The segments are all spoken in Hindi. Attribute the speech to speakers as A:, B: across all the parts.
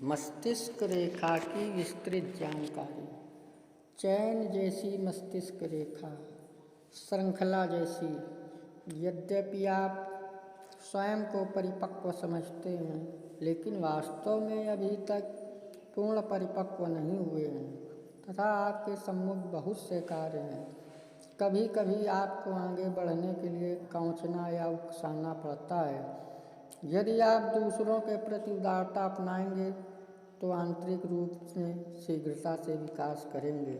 A: मस्तिष्क रेखा की विस्तृत जानकारी। चैन जैसी मस्तिष्क रेखा, श्रृंखला जैसी। यद्यपि आप स्वयं को परिपक्व समझते हैं, लेकिन वास्तव में अभी तक पूर्ण परिपक्व नहीं हुए हैं तथा आपके सम्मुख बहुत से कार्य हैं। कभी कभी आपको आगे बढ़ने के लिए कांचना या उकसाना पड़ता है। यदि आप दूसरों के प्रति उदारता अपनाएंगे तो आंतरिक रूप में शीघ्रता से विकास करेंगे।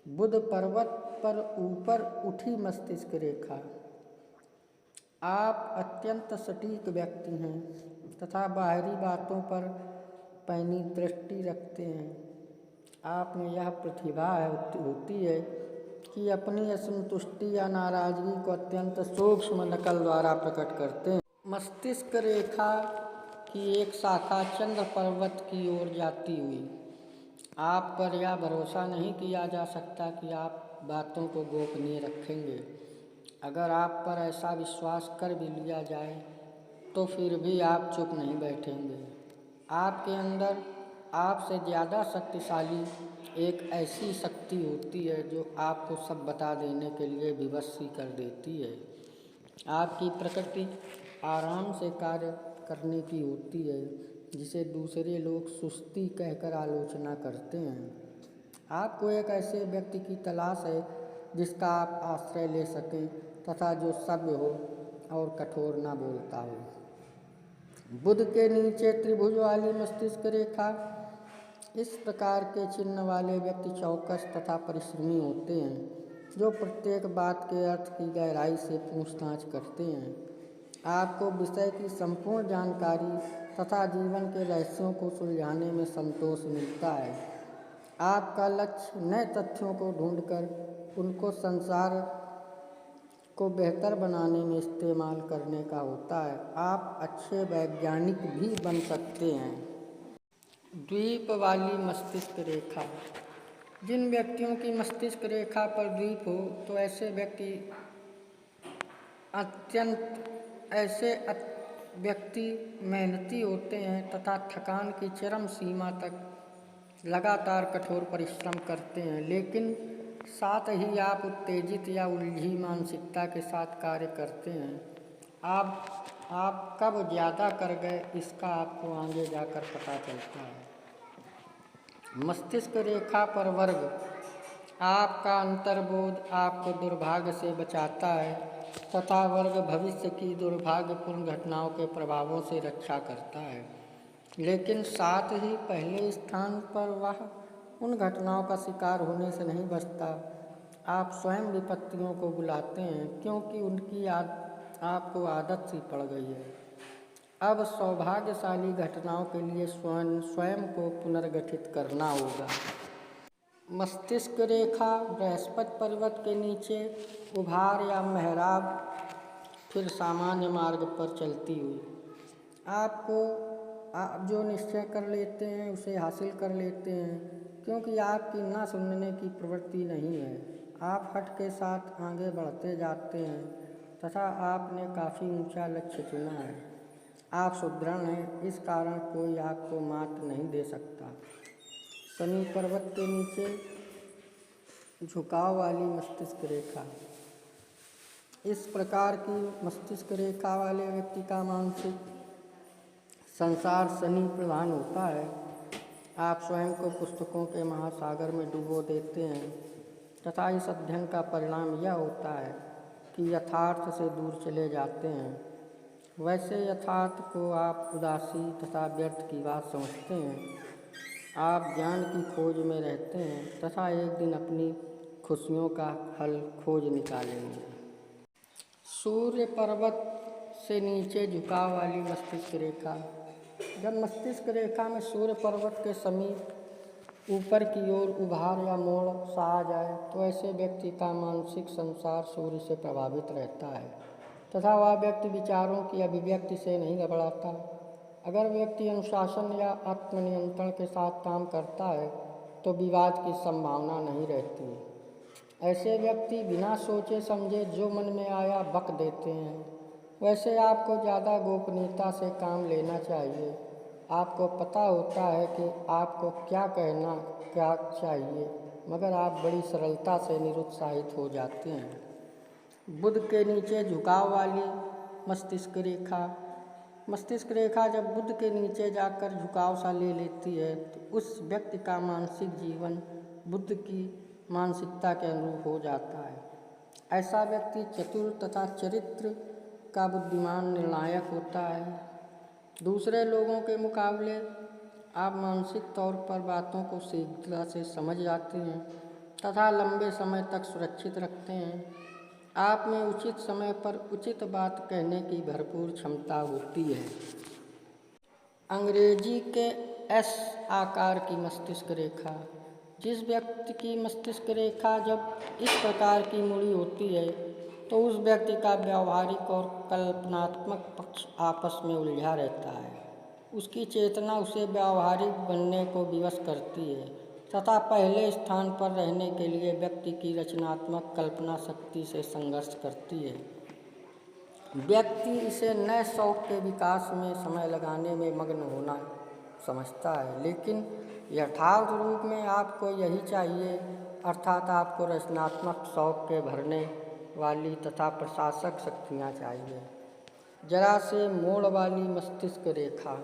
A: बुध पर्वत पर ऊपर उठी मस्तिष्क रेखा। आप अत्यंत सटीक व्यक्ति हैं तथा बाहरी बातों पर पैनी दृष्टि रखते हैं। आप में यह प्रतिभा होती है कि अपनी असंतुष्टि या नाराजगी को अत्यंत सूक्ष्म नकल द्वारा प्रकट करते हैं। मस्तिष्क रेखा की एक शाखा चंद्र पर्वत की ओर जाती हुई। आप पर यह भरोसा नहीं किया जा सकता कि आप बातों को गोपनीय रखेंगे। अगर आप पर ऐसा विश्वास कर भी लिया जाए तो फिर भी आप चुप नहीं बैठेंगे। आपके अंदर आपसे ज़्यादा शक्तिशाली एक ऐसी शक्ति होती है जो आपको सब बता देने के लिए विवश ही कर देती है। आपकी प्रकृति आराम से कार्य करने की होती है, जिसे दूसरे लोग सुस्ती कहकर आलोचना करते हैं। आपको एक ऐसे व्यक्ति की तलाश है जिसका आप आश्रय ले सकें तथा जो सभ्य हो और कठोर न बोलता हो। बुध के नीचे त्रिभुज वाली मस्तिष्क रेखा। इस प्रकार के चिन्ह वाले व्यक्ति चौकस तथा परिश्रमी होते हैं, जो प्रत्येक बात के अर्थ की गहराई से पूछताछ करते हैं। आपको विषय की संपूर्ण जानकारी तथा जीवन के रहस्यों को सुलझाने में संतोष मिलता है। आपका लक्ष्य नए तथ्यों को ढूंढकर उनको संसार को बेहतर बनाने में इस्तेमाल करने का होता है। आप अच्छे वैज्ञानिक भी बन सकते हैं। द्वीप वाली मस्तिष्क रेखा। जिन व्यक्तियों की मस्तिष्क रेखा पर द्वीप हो तो ऐसे व्यक्ति मेहनती होते हैं तथा थकान की चरम सीमा तक लगातार कठोर परिश्रम करते हैं, लेकिन साथ ही आप उत्तेजित या उलझी मानसिकता के साथ कार्य करते हैं। आप कब ज़्यादा कर गए इसका आपको आगे जाकर पता चलता है। मस्तिष्क रेखा पर वर्ग। आपका अंतर्बोध आपको दुर्भाग्य से बचाता है तथा वर्ग भविष्य की दुर्भाग्यपूर्ण घटनाओं के प्रभावों से रक्षा करता है, लेकिन साथ ही पहले स्थान पर वह उन घटनाओं का शिकार होने से नहीं बचता। आप स्वयं विपत्तियों को बुलाते हैं क्योंकि उनकी आपको आदत सी पड़ गई है। अब सौभाग्यशाली घटनाओं के लिए स्वयं को पुनर्गठित करना होगा। मस्तिष्क रेखा बृहस्पति पर्वत के नीचे उभार या मेहराब, फिर सामान्य मार्ग पर चलती हुई। आप जो निश्चय कर लेते हैं उसे हासिल कर लेते हैं, क्योंकि आपकी ना सुनने की प्रवृत्ति नहीं है। आप हठ के साथ आगे बढ़ते जाते हैं तथा आपने काफ़ी ऊंचा लक्ष्य चुना है। आप सुदृढ़ हैं, इस कारण कोई आपको मात नहीं दे सकता। शनि पर्वत के नीचे झुकाव वाली मस्तिष्क रेखा। इस प्रकार की मस्तिष्क रेखा वाले व्यक्ति का मानसिक संसार शनि प्रधान होता है। आप स्वयं को पुस्तकों के महासागर में डुबो देते हैं तथा इस अध्ययन का परिणाम यह होता है कि यथार्थ से दूर चले जाते हैं। वैसे यथार्थ को आप उदासी तथा व्यर्थ की बात समझते हैं। आप ज्ञान की खोज में रहते हैं तथा एक दिन अपनी खुशियों का हल खोज निकालेंगे। सूर्य पर्वत से नीचे झुकाव वाली मस्तिष्क रेखा। जब मस्तिष्क रेखा में सूर्य पर्वत के समीप ऊपर की ओर उभार या मोड़ सा आ जाए तो ऐसे व्यक्ति का मानसिक संसार सूर्य से प्रभावित रहता है तथा वह व्यक्ति विचारों की अभिव्यक्ति से नहीं घबराता। अगर व्यक्ति अनुशासन या आत्मनियंत्रण के साथ काम करता है तो विवाद की संभावना नहीं रहती। ऐसे व्यक्ति बिना सोचे समझे जो मन में आया बक देते हैं। वैसे आपको ज़्यादा गोपनीयता से काम लेना चाहिए। आपको पता होता है कि आपको क्या कहना क्या चाहिए, मगर आप बड़ी सरलता से निरुत्साहित हो जाते हैं। बुध के नीचे झुकाव वाली मस्तिष्क रेखा। मस्तिष्क रेखा जब बुध के नीचे जाकर झुकाव सा ले लेती है तो उस व्यक्ति का मानसिक जीवन बुध की मानसिकता के अनुरूप हो जाता है। ऐसा व्यक्ति चतुर तथा चरित्र का बुद्धिमान निर्णायक होता है। दूसरे लोगों के मुकाबले आप मानसिक तौर पर बातों को शीघ्रता से समझ जाते हैं तथा लंबे समय तक सुरक्षित रखते हैं। आप में उचित समय पर उचित बात कहने की भरपूर क्षमता होती है। अंग्रेजी के एस आकार की मस्तिष्क रेखा। जिस व्यक्ति की मस्तिष्क रेखा जब इस प्रकार की मुड़ी होती है तो उस व्यक्ति का व्यावहारिक और कल्पनात्मक पक्ष आपस में उलझा रहता है। उसकी चेतना उसे व्यावहारिक बनने को विवश करती है तथा पहले स्थान पर रहने के लिए व्यक्ति की रचनात्मक कल्पना शक्ति से संघर्ष करती है। व्यक्ति इसे नए शौक के विकास में समय लगाने में मग्न होना समझता है, लेकिन यथार्थ रूप में आपको यही चाहिए, अर्थात आपको रचनात्मक शौक के भरने वाली तथा प्रशासक शक्तियाँ चाहिए। जरा से मोड़ वाली मस्तिष्क रेखा।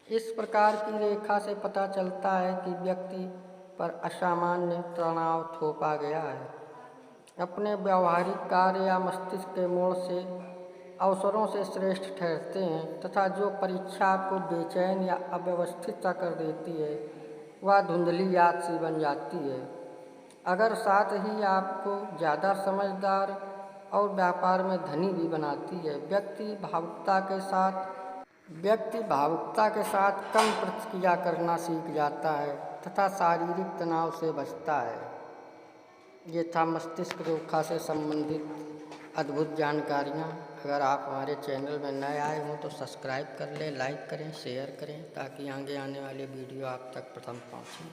A: इस प्रकार की रेखा से पता चलता है कि व्यक्ति पर असामान्य तनाव थोपा गया है। अपने व्यावहारिक कार्य या मस्तिष्क के मोड़ से अवसरों से श्रेष्ठ ठहरते हैं तथा जो परीक्षा आपको बेचैन या अव्यवस्थित सा कर देती है वह धुंधली याद सी बन जाती है। अगर साथ ही आपको ज़्यादा समझदार और व्यापार में धनी भी बनाती है। व्यक्ति भावुकता के साथ कम प्रतिक्रिया करना सीख जाता है तथा शारीरिक तनाव से बचता है। ये था मस्तिष्क रेखा से संबंधित अद्भुत जानकारियाँ। अगर आप हमारे चैनल में नए आए हों तो सब्सक्राइब कर लें, लाइक करें, शेयर करें ताकि आगे आने वाले वीडियो आप तक प्रथम पहुँचें।